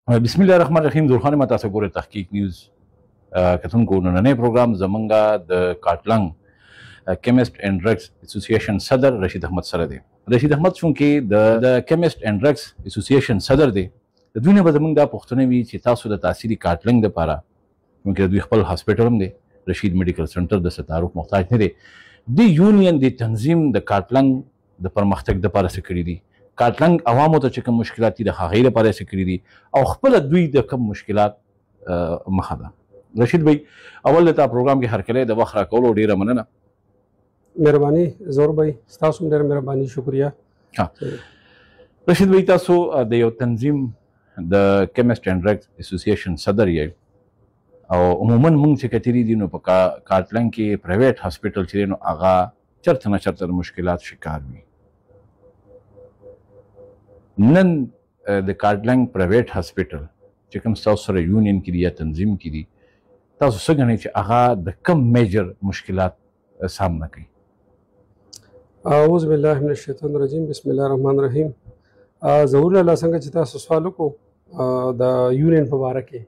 بسم الله الرحمن الرحیم. درخان ما تاسو ګورئ تحقیق نیوز کتونکو نننی پروګرام زمونږه د کاټلنګ کیمست اینڈ ډرګز اسوسییشن صدر رشید احمد سره دی. رشید احمد چونکې د کیمست اینڈ ډرګز اسوسییشن صدر دی، د دوی نه به زمونږ دا پوښتنه وي چې تاسو د تحصیلي کاټلنګ دپاره چونکې د دوی خپل هاسپټل هم دی، رشید میډیکل سنټر د څه تعارف محتاج نه دی، د یونین د تنظیم د کاټلنګ د پرمختګ دپاره څه کړي دي، کاټلنګ عوامو ته چې کوم مشکلات دي د هغې لپاره څه کړي دي او خپله دوی د کوم مشکلات مخه ده. رشید بھائی اول د تا پروګرام کې هرکلی د وخت راکولو ډېره مننه. مهرباني زور بھائی، ستاسو هم ډېره مهرباني، شکریه. رشید بھائی تاسو د یو تنظیم د کیمست اینڈ ډرګز اسوسییشن صدر یې او عموما موږ چې کتلي دي نو په کاټلنګ کې پرایویټ هاسپټل چې دی نو هغه چرته نه چرته د مشکلات شکار وي. نن د کاټلنګ پرایویټ هاسپټل چې کوم ستاسو سره یونین کې دي یا تنظیم کې دي، تاسو څه ګڼئ چې هغه د کم میجر مشکلات سامنا کوي؟ اعوذ بالله من الشیطان الرجیم، بسم الله الرحمن الرحیم. ظهور الله څنګه چې تاسو سوال وکړو د یونین په باره کې،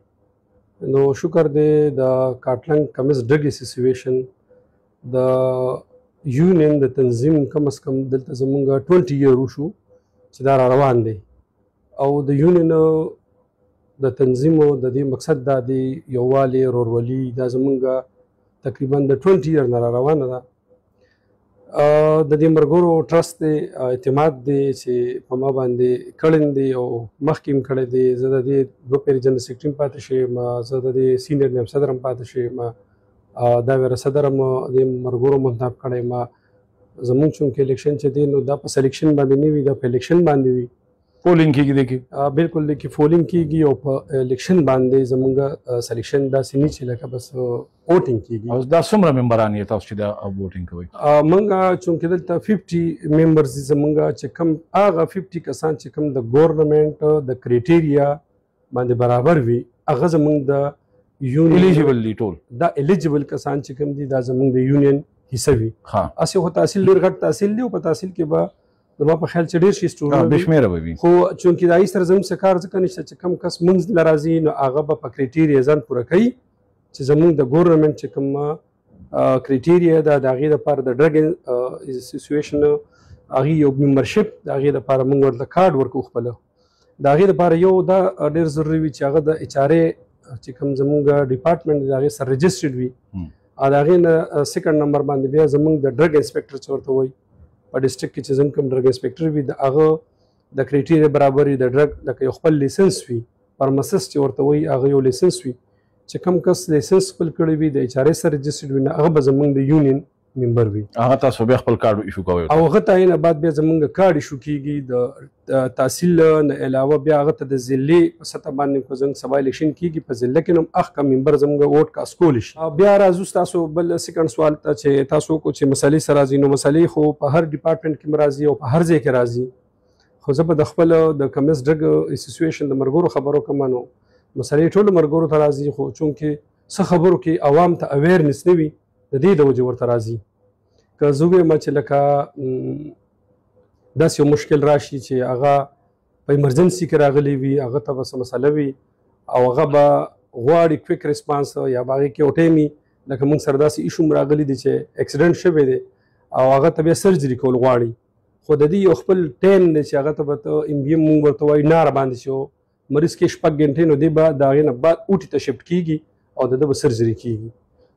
نو شکر دی د کاټلنګ کیمست ډرګز اسوسییشن د یونین د تنظیم کم از کم دلته زمونږ 20 ایئر وشو چې دا را روان دی او د یونین د تنظیمو د دې مقصد دا دی یووالی، رورولي، دا زمونږ تقریبا د 20 ایئر نه را روانه ده. د دې ملګرو ټرست دی، اعتماد دی چې په ما باندې کړی دی او مخکې هم کړی دی. زه د دې 2 پیرې جنرال سیکرټري هم پاتې شویم، زه د دې سینیئر نایب صدر هم پاتې شویم، دا ویره صدر هم د ملګرو منتخب کړی ما. زمونږ چونکې الیکشن چې دی نو دا په سلیکشن باندې نه وي، دا په الیکشن باندې وي، پولینګ کېږي دی کې بالکل دی کې فولینګ کېږي او په الیکشن باندې زمونږ سلیکشن داسې نه چې لکه بس ووټینګ کېږي. او دا څومره ممبران یې تاسو چې دا ووټینګ کوئ؟ موږ چونکې دلته 50 ممبرز دي زمونږ چې کوم هغه 50 کسان چې کوم د ګورنمنټ د کرایټیریا باندې برابر وي هغه زمونږ د یونین الیجیبل دي، ټول دا الیجیبل کسان چې کوم دي دا زمونږ د یونین حصه وي. اسې خو تحصیل ډېر غټ تحصیل دی او په تحصیل کې به زما په خیال چې ډېر شي سټوډنټ بې شمېره به وي، خو چونکې د هغې سره زموږ څه کار ځکه نشته چې کوم کس موږ له راځي نو هغه به په کرایټیریا ځان پوره کوي چې زموږ د ګورنمنټ چې کوم کرایټیریا ده د هغې دپاره د ډرګ اسوسییشن هغې یو ممبرشپ د هغې دپاره موږ ورته کارډ ورکوو خپله. د هغې دپاره یو دا ډېر ضروري وي چې هغه د ایچ آر اے چې کوم زموږ ډپارټمنټ دی د هغې سره رجسټرډ وي. او د هغې نه سیکنډ نمبر باندې بیا زموږ د ډرګ انسپکټر چې ورته وایي په ډسټرکټ کې چې زموږ کوم ډرګ انسپکټر وي د هغه د کرایټیریا برابر وي د ډرګ لکه یو خپل لیسنس وي، فارماسست چې ورته وایي هغه یو لیسنس وي چې کوم کس لیسنس خپل کړی وي د ایچ آر اے سره رجسټرډ وي نو هغه به زموږ د یونین ممبر وي. هغه تاسو بیا خپل کارډ ایشو کوئ او هغه ته نه بعد بیا زموږ کارډ ایشو کېږي. د تحصیل نه علاوه بیا هغه ته د ضلعې په سطح باندې که زموږ سبا الیکشن کېږي په ضلع کې هم هغه ممبر زموږ ووټ کاسټ کولی شي. بیا راځو ستاسو بل سیکنډ سوال ته چې تاسو وکړو چې مسلې سره راځي، نو مسلې خو په هر ډپارټمنټ کې راځي او په هر ځای کې راځي. خو زه به د خپل د کیمست ډرګ اسوسییشن د ملګرو خبرو کوم نو مسلې ټولو ملګرو ته راځي، خو چونکې څه خبرو کې عوام ته اویرنس نه وي د دې د وجې ورته راځي. که زه ووایم چې لکه داسې یو مشکل راشي چې هغه په ایمرجنسي کې راغلی وي، هغه ته به څه مسله وي او هغه به غواړي کویک ریسپانس یا به هغې کې یو ټایم وي لکه موږ سره داسې ایشو هم راغلی دی چې اکسیډنټ شوی دی او هغه ته بیا سرجري کول غواړي، خو د دې یو خپل ټایم دی چې هغه ته به ته ام بي ایم موږ ورته وایو ناره باندې چې مریض کې 6 ګنټې نو دی به د هغې نه بعد اوټي ته شفټ کېږي او د ده به سرجري کېږي.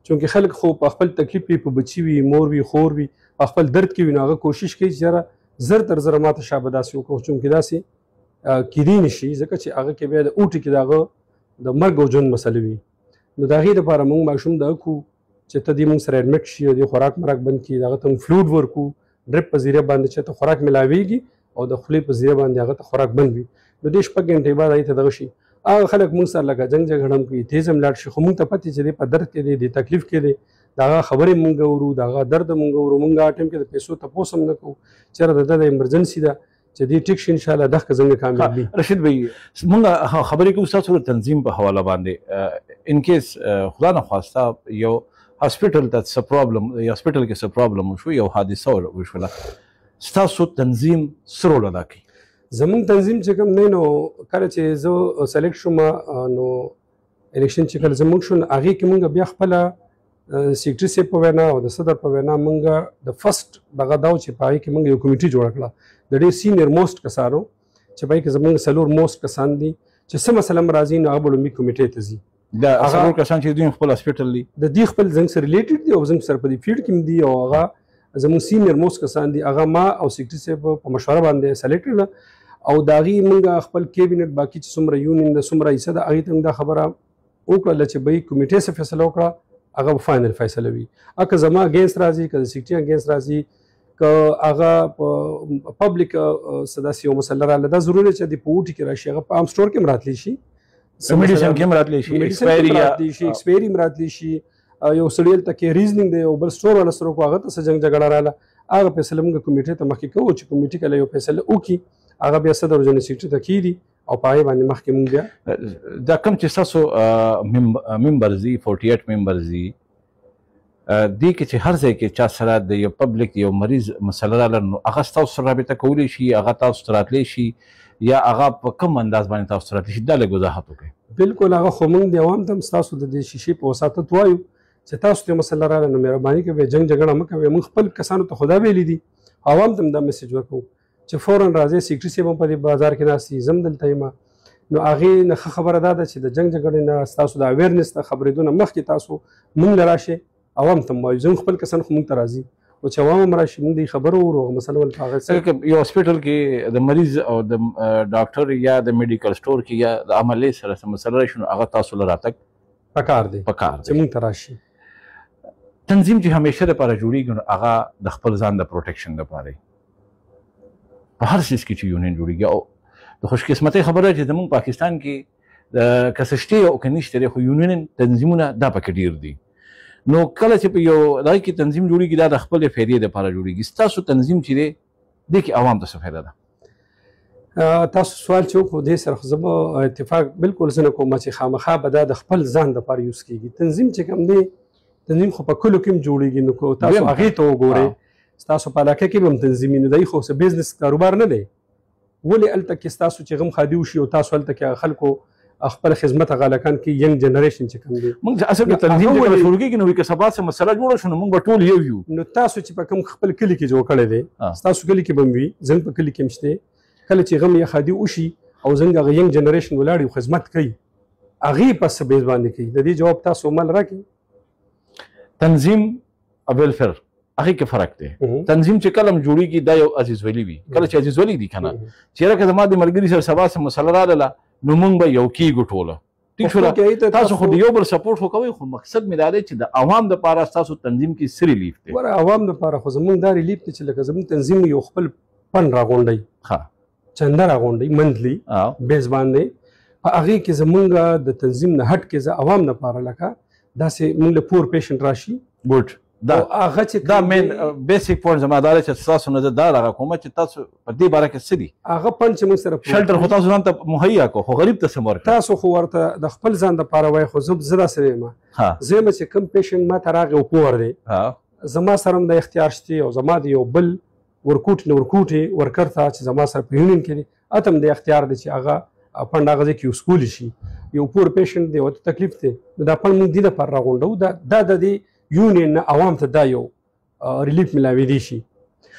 چونکې خلک خو په خپل تکلیف وي، په بچي وي، مور وي، خور وي، په خپل درد کې وي نو هغه کوشش کوي چې یاره زر تر زره ماته شابه داسې وکړو، چونکې داسې کیدی نشي ځکه چې هغه کې بیا د اوټي کې د هغه د مرګ او ژوند مسله وي. نو د هغې دپاره موږ ماشوم دغه کړو چې ته دې موږ سره اډمټ شي او د خوراک مراک بند کړي، هغه ته موږ فلوډ ورکړو ډرپ په ذریعه باندې چې ته خوراک ملاویږي او د خولې په ذریعه باندې هغه ته خوراک بند وي. نو دې 6 ګنټې بعد هغې ته دغه شي هغه خلک موږ سره لکه جنګ جګړه کوي، تیز هم لاړ شي، خو موږ ته پتې چې دی په درد کې دی، د تکلیف کې دی، د هغه خبرې موږ اورو، د هغه درد موږ اورو. موږ هغه ټایم کې د پیسو تپوس هم نه کوو چېرې د ده د ایمرجنسي ده چې دې ټیک شي انشاءالله دغه څنګه کامیاب وي. رشید بھائی موږ خبرې کوو ستاسو د تنظیم په حواله باندې ان کیس خدا نخواسته یو هاسپټل ته څه پرابلم یا هاسپټل کې څه پرابلم وشو، یو حادثه وشوله، ستاسو تنظیم څه رول ادا کوي؟ زمونږ تنظیم چې کوم دی نو کله چې زه سلیکټ شوم نو الیکشن چې کله زمونږ شو هغې کې مونږ بیا خپله سیکرټري صاحب په وینا او د صدر په وینا مونږ د فرست دغه دا و چې په هغې کې مونږ یو کمیټي جوړه کړه د ډېر سینیر موسټ کسانو چې په هغې کې زمونږ 4 موسټ کسان دي چې څه مسله هم راځي نو هغه به لومړي کمیټې ته ځي دا 4 کسان چې دوی خپل هاسپټل دي د دې خپل زنګ سره ریلیټډ دي او زنګ سره په دې فیلډ کې هم دي او هغه زمونږ سینیر موسټ کسان دي هغه ما او سیکرټري صاحب په مشوره باندې سلیکټ کړله او د هغې مونږ خپل کیبینټ باقي چې څومره یونین د څومره حصه ده هغې ته هم دا خبره وکړله چې به کمیټې څه فیصله وکړه هغه به فاینل فیصله وي که زما اګینسټ راځي که د سیکرټري اګینسټ راځي که هغه په پبلک څه داسې یو مسله راغله دا ضروري چې د په اوټي کې راشي هغه په عام سټور کې هم راتلی شي میډیسن کې هم راتلی شي ایکسپایري هم راتلی شي یو سړی هلته کې ریزنینګ دی یو بل سټور والا سره وکړو هغه ته څه جنګ جګړه راغله هغه فیصله موږ کمیټې ته مخکې کوو چې کمیټې کله یو فیصله وکړي هغه بیا صدر جنرال سیکرټري ته کیږي او په هغې باندې مخکې موږ بیا دا کوم چې ستاسو ممبرز دي 48 ممبرز دي دې کې چې هر ځای کې چا سره د یو پبلک یو مریض مسله راغله نو هغه ستاسو سره رابطه کولی شي هغه تاسو ته راتلی شي یا هغه په کوم انداز باندې تاسو ته راتلی شي دا لږ وضاحت وکړئ بالکل هغه خو موږ د عوام ته هم ستاسو د دې شیشې په وساطت وایو چې تاسو ته مسله راغله نو مهرباني کوئ جنګ جګړه مه کوئ موږ خپل کسانو ته خدا ویلي دي عوام ته هم دا میسج ورکوو چې فورا راځئ سیکرټري صاحب هم په دې بازار کې ناست دي زه هم دلته یم نو هغې نه ښه خبره دا ده چې د جنګ جګړې نه ستاسو د اویرنس د خبرېدو نه مخکې تاسو موږ له راشئ عوام ته هم وایو زموږ خپل کسان خو موږ ته راځي او چې عوام هم راشي موږ دې خبره وورو هغه مسله ول په هغه یو هاسپټل کې د مریض او د ډاکټر یا د میډیکل سټور کې یا د عملې سره څه مسله راشي نو هغه تاسو له راتګ پکار دی چې موږ ته راشي تنظیم چې همیشه دپاره جوړېږي نو هغه د خپل ځان د پروټیکشن دپاره په هر څیز کې چې یونین جوړېږي او د خوشقسمتۍ خبره چې زموږ پاکستان کې د که څه شته او که نشته دی خو یونین تنظیمونه دا پکې ډېر دي نو کله چې په یو دغه کې تنظیم جوړېږي دا د خپلې فایدې دپاره جوړېږي ستاسو تنظیم چې دی دې کې عوام ته څه فایده ده تاسو سوال چې وکړو دې سره خو زه به اتفاق بالکل زه نه کوم چې خامخا به دا د خپل ځان دپاره یوز کېږي تنظیم چې کوم دی تنظیم خو په کلو کې هم جوړېږي نو که تاسو هغې ته وګورئ ستاسو په علاقه کې به هم تنظیمي نو دی خو څه بزنس کاروبار نه دی ولې هلته کې ستاسو چې غم خادي وشي او تاسو هلته کې خلکو خپل خدمت هغه هلکان کې ینګ جنریشن چې کوم دی موږ اصل کې تنظیم چې کله شروع کېږي نو که سبا څه مسله جوړه شو نو موږ به ټول یو یو نو تاسو چې په کوم خپل کلي کې جوړ کړی دی ستاسو کلي کې به هم وي زنګ په کلي کې هم شته کله چې غم یا خادي وشي او زنګ هغه ینګ جنریشن ولاړ او خدمت کوي هغې په څه بیس باندې کوي د دې جواب تاسو عمل راکړئ تنظیم او ویلفیر هغې کې فرق دی تنظیم چې کله هم جوړېږي دا یو عزیز ولی وي کله چې عزیز ولی دي که نه چېرې که زما د ملګري سره سبا څه مسله راغله نو موږ به یو کېږو ټوله ټیک شو تاسو خو د یو بل سپورټ خو کوئ خو مقصد مې دا دی چې د عوام دپاره ستاسو تنظیم کې څه ریلیف دی ګوره عوام دپاره خو زموږ دا ریلیف دی چې لکه زموږ تنظیم یو خپل فنډ راغونډوي چنده راغونډوي منتلي بیس باندې په هغې کې زموږ د تنظیم نه هټ کې زه عوام دپاره لکه داسې موږ له پور پیشنټ راشي ګوډ دا مین بیسیک پوینټ زما دا دی چې ستاسو نه زه دا دغه کوم چې تاسو په دې باره کې څه دي هغه فنډ چې موږ سره شلټر خو تاسو ځان ته مهیا کړو خو غریب ته څه ورکړو تاسو خو ورته د خپل ځان دپاره وایي خو زه داسې یم زه یم چې کوم پیشنټ ما ته راغی او پور دی زما سره هم د اختیار شته او زما د یو بل ورکوټ نه ورکوټې ورکر ته چې زما سره په یونین کې دی اته هم د اختیار دی چې هغه فنډ هغه ځای کې یوز کولی شي یو پور پیشنټ دی ورته تکلیف دی نو دا فنډ موږ دې دپاره راغونډوو دا د دې یونین نه عوام ته دا یو ریلیف ملاویدی شي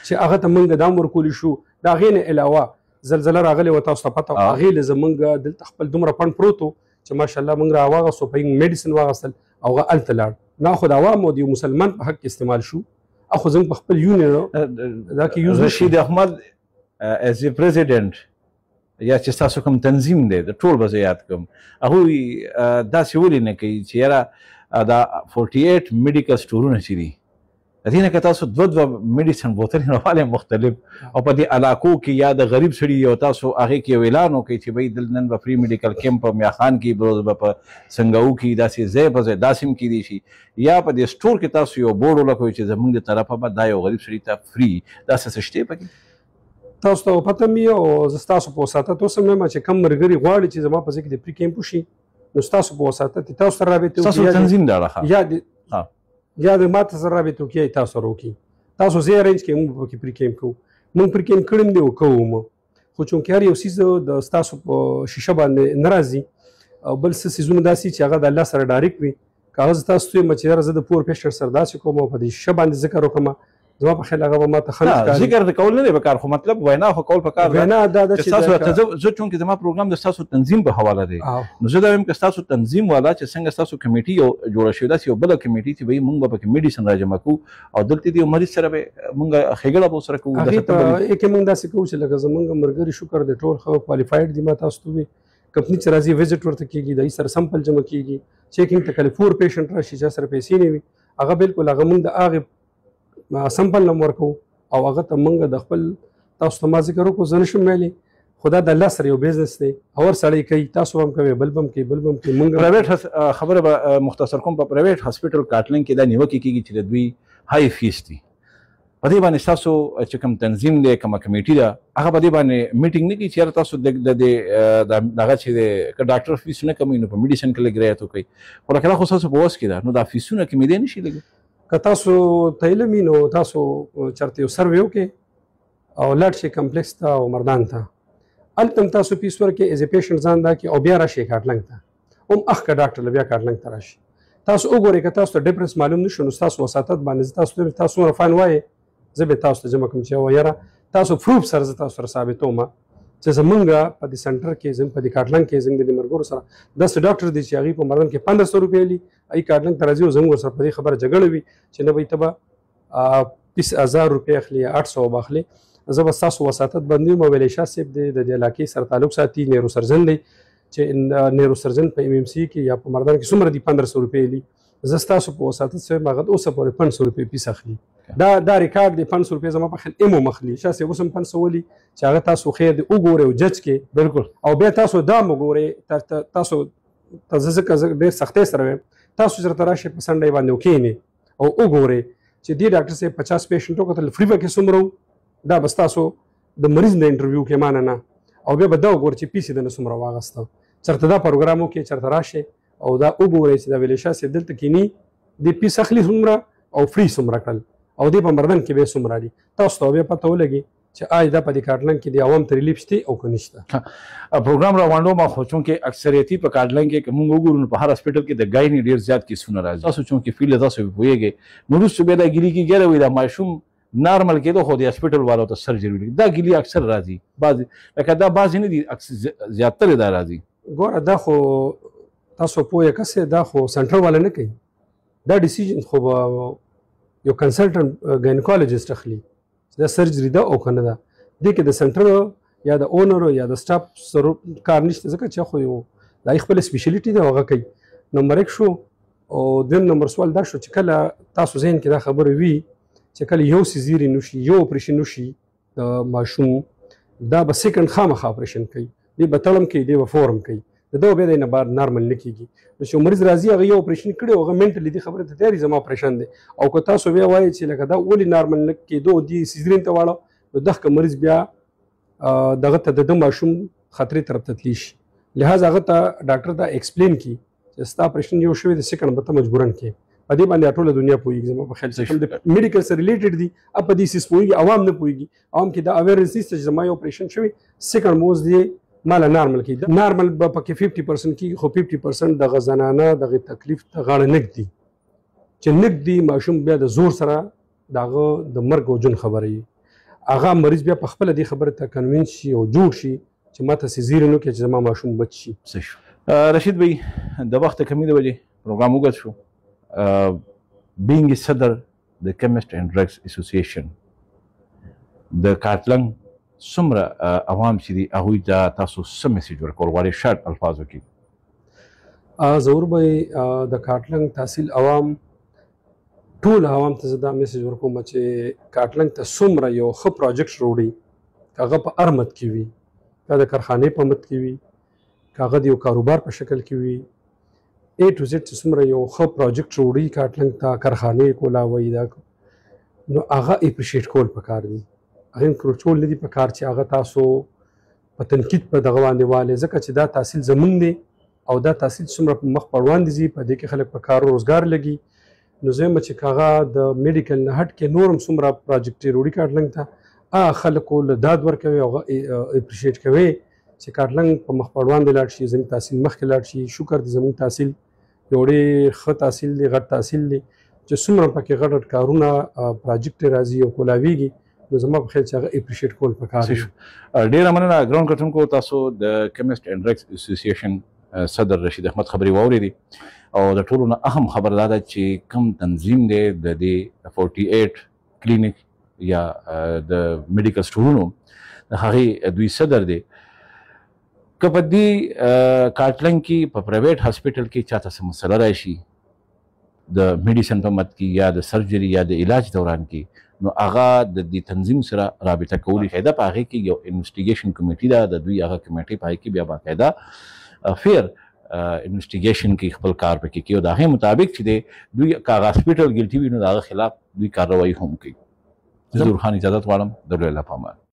چې هغه ته موږ دا هم ورکولی شو د هغې نه علاوه زلزله راغلې وه تاسو ته پته وه هغې له زموږ دلته خپل دومره فنډ پروت و چې ماشاءالله موږ راواغستو په میډیسن واغستل او هغه هلته لاړ نه خو د عوامو د یو مسلمان په حق کې استعمال شو اخو زموږ په خپل یونین دا کې یوز رشید احمد ایز ا پریزیډنټ یا چې ستاسو کوم تنظیم دی د ټول به زه یاد کړم هغوی داسې ولې نه کوي چې یاره دا 48 میډیکل سټورونه چې دي د دې نه که تاسو دوه میډیسن بوتلې راوالی مختلف او په دې علاقو کې یا د غریب سړي یو تاسو هغې کې یو اعلان وکړئ چې بهی دل نن به فري میډیکل کیمپ په میاخان کې بروز به په سنګاو کې داسې ځای په ځای داسې هم کیدی شي یا په دې سټور کې تاسو یو بورډ ولګوئ چې زموږ د طرفه به دا یو غریب سړي ته فري داسې څه شته پکې تاسو ته پته مي او زه ستاسو په وساطت اوس هم یم چې کوم ملګري غواړي چې زما په ځای کې د فري کیمپ وشي نو ستاسو په وساطت تاسو سره رابطه وکړئ تاسو تنظیم دا راخه یا د ماته سره رابطه وکړئ تاسو سره وکړي تاسو زه ارینج کوئ موږ به پکې فري کیمپ کوو موږ فري کیمپ کړی هم دی او کوو خو چونکې هر یو څیز د ستاسو په شیشه باندې نه راځي او بل څه څیزونه داسې چې هغه د الله سره ډایرکټ وي کاغذ تاسو ته چې یاره زه د پور پیشنټ سره داسې کوم او په دې شیشه باندې ذکر وکړم زما په خیال هغه به ماته ښه نه ښکاري. ذکر د کول نه دی پکار خو مطلب وینا خو کول پکار دی. وینا دا ده چې زه چونکې زما پروګرام د ستاسو تنظیم په حواله دی نو زه دا وایم که ستاسو تنظیم والا چې څنګه ستاسو کمیټي یو جوړه شوې داسې یو بله کمیټي چې وایي موږ به پکې میډیسن راجمع کوو او دلته د یو مریض سره به موږ ښېګړه به ورسره کوو. هغې په کې موږ داسې کوو چې لکه زموږ ملګري شکر دی ټول ښه کوالیفاید دي. ما تاسو ته ووایي کمپني چې راځي وزټ ورته کېږي د سره سمپل جمع کېږي چیکینګ ته کله پور پیشنټ راشي چې سره پیسې نه وي هغه بالکل هغه موږ د هغې سمپل نم ورکوو او هغه ته موږ د خپل تاسو ته ما ذکر وکړو زه نشم ویلی خو دا د الله سره یو بزنس دی اور سړی کوي تاسو هم کوئ بل به هم کوي بل به هم کوي. موږ پرایویټ خبره به مختصر کوم په پرایویټ هاسپټل کاټلنګ کې دا نیوکې کېږي چې د دوی های فیس دي په دې باندې ستاسو چې کوم تنظیم دی کومه کمیټي ده هغه په دې باندې میټینګ نه کوي چې یاره تاسو د دغه چې دی که ډاکټر فیس نه کموي نو په میډیسن کې لږ رعایت وکړئ خو لکه دا خو ستاسو په وس کې ده نو دا فیسونه کمېدی نه شي لږ که تاسو ته علم وي نو تاسو چېرته یو سروې وکړئ او لاړ شئ کمپلیکس ته او مردان ته هلته هم تاسو فیس ورکړئ ایز ا پیشنټ ځان دا کړي او بیا راشئ کاټلنګ ته هم اخ که ډاکټر له بیا کاټلنګ ته راشي تاسو وګورئ که تاسو ته ډفرنس معلوم نه شو نو ستاسو وساطت باندې تاسو څومره فاین وایې زه به تاسو ته جمع کوم چې یاره تاسو پروف سره زه تاسو سره ثابتوم چې زمونږ په دې سنټر کې زموږ په دې کاټلنګ کې زموږ د ملګرو سره داسې ډاکټر دي چې هغوی په مردان کې 1500 روپۍ لي هغوی کاټلنګ ته راځي او زموږ ورسره په دې خبره جګړه وي چې نه به ته به 20000 روپۍ اخلي یا 800 به اخلي زه به ستاسو وساطت بندوم او ویلی شاه صاحب دی د دې علاقې سره تعلق ساتي نیرو سرجن دی چې نیرو سرجن په MMC کې یا په مردان کې څومره دي 1500 روپۍ لي زه ستاسو په وساطت سره هغه اوسه پورې 500 روپۍ پیس اخلي دا ریکارډ دی 500 روپۍ زما په خیال ایمو مخلي شاه صاحب اوس هم 500 ولي چې هغه تاسو خیر دی وګورئ او جج کې بالکل او بیا تاسو دا وګورئ تاسو ته ځکه ډېر سختۍ سره وایم تاسو چېرته راشئ په سنډې باندې وکښېنئ او وګورئ چې دې ډاکټر صاحب 50 پیشنټو کتل فری به کې څومره دا بس تاسو د مریض نه انټرویو کې مانه نه او بیا به دا وګورئ چې پیسې د نه څومره واغسته چېرته دا پروګرام وکړئ چېرته راشئ او دا وګورئ چې دا ویلی شاه صاحب دلته کینی د پیس اخلي څومره او فری څومره کړل او دې په مردان کې به څومره دي تاسو ته بیا پته ولګي چې آیا دا په دې کاټلنګ کې د عوام ته ریلیف شته او که نشته. پروګرام راوړو ما خو چونکې اکثریتي په کاټلنګ کې که موږ وګورو نو په هر هاسپټل کې د ګاینې ډېر زیات کیسونه راځي تاسو چونکې فیلډ تاسو پوهېږئ نو وروسته بیا دا ګیلي کېږي وایي دا ماشوم نارمل کېدو خو د هاسپټل والو ته سرجري ولیږي دا ګیلي اکثر راځي بعضې لکه دا بعضې نه دي زیاتره دا راځي. ګوره دا خو تاسو پوه کس دا خو سنټر والا نه کوي دا ډیسیژن خو به یو کنسلټنټ ګاینیکالوجسټ اخلي چې دا سرجري ده او که نه ده دې کې د سنټر یا د اونر یا د سټاف سره کار نشته ځکه چې خو یو د هغې خپله سپیشلیټي ده هغه کوي. نمبر 1 شو او دویم نمبر سوال دا شو چې کله تاسو ذهن کې دا خبره وي چې کله یو سیزیرین وشي یو اپریشن وشي د ماشوم دا به سیکنډ خامخا اپریشن کوي دی به تړم کوي دی به فورم کوي د دغه بیا دی نه بار نارمل نه کېږي نو چې مریض راځي هغه یو اپریشن کړی هغه منټلی دې خبرې ته تیار زما اپریشن دی او که تاسو بیا وایئ چې لکه دا ولې نارمل نه کېدو دې سیزرین ته واړه نو دغه مریض بیا دغه ته د ماشوم خطرې طرف ته تللی شي لہذا هغه ته ډاکټر ته ایکسپلین کړي چې ستا اپریشن یو شوی د سیکنډ به ته مجبورن کړي په دې باندې ټوله دنیا پوهېږي زما په خیال چې کوم د میډیکل سره ریلیټډ دي په دې سیس پوهېږي عوام نه پوهېږي عوام کې دا اویرنس نشته چې زما یو اپریشن شوی سیکنډ موز دی مالا نارمل کېږي نارمل به پکې 50% کېږي خو 50% دغه زنانه دغه تکلیف ته غاړه نږدي چې نږدي ماشوم بیا د زور سره د هغه د مرګ او ژوند خبره وي هغه مریض بیا په خپله دې خبرې ته کنوینس شي او جوړ شي چې ما ته سیزیرین وکړي چې زما ماشوم بچ شي. صحیح شو رشید بھائی د وخت کمی د وجې پروګرام وګت شو being صدر د کیمسټ اینڈ ډرګز اسوسییشن د کاټلنګ څومره عوام چې دي هغوی ته تاسو څه میسیج ورکول غواړئ شارټ الفاظو کې؟ ضرور به د کاټلنګ تحصیل عوام ټول عوام ته زه دا میسیج ورکوم چې کاټلنګ ته څومره یو ښه پروجیکټ راوړي که هغه په هر مد کې وي که د کارخانې په مد کې وي که هغه د یو کاروبار په شکل کې وي A to Z چې څومره یو ښه پروجیکټ راوړي کاټلنګ ته کارخانې کولاوي دا نو هغه اپریشیټ کول پکار دي هغه کنټرول نه دي پکار چې هغه تاسو په تنقید په دغه باندې والي ځکه چې دا تحصیل زمونږ دی او دا تحصیل څومره په مخ پر وړاندې ځي په دې کې خلک په کار روزګار لګي نو زه یم چې هغه د میډیکل نه هټ کې نور هم څومره پروجیکټ راوړي کاټلنګ ته خلکو له داد ورکوي او اپریشیټ کوي چې کارتلنګ په مخ په وړاندې لاړ شي، زموږ تحصیل مخکې لاړ شي. شکر دی زموږ تحصیل یو ډېر ښه تحصیل دی، غټ تحصیل دی چې څومره پکې غټ غټ کارونه پراجیکټ راځي او کولاویږي، نو زما په خیال چې هغه اپریشیټ کول پکار دي. ډېره مننه ګران کتونکو، تاسو د کیمسټ اینډ ډرګز اسوسییشن صدر رشید احمد خبرې واورېدې او د ټولو نه اهم خبر دا ده چې کوم تنظیم دی د دې 48 کلینیک یا د میډیکل سټورونو د هغې دوی صدر دی. که په دې کارتلنګ کې په پرایویټ هاسپټل کې چاته څه مسله راشي د میډیسن په مد کې یا د سرجري یا د علاج دوران کې، نو هغه د دې تنظیم سره رابطه کولی شي. دا په هغې کې یو انویسټیګیشن کمیټي ده، د دوی هغه کمیټې په هغې کې بیا باقاعده فیر انویسټیګیشن کې خپل کار پکې کوي او د هغې مطابق چې دی دوی که هغه هاسپټل ګلټي وي نو د هغه خلاف دوی کاروایي هم کوي. زه نور خان اجازت غواړم. د الله په امان.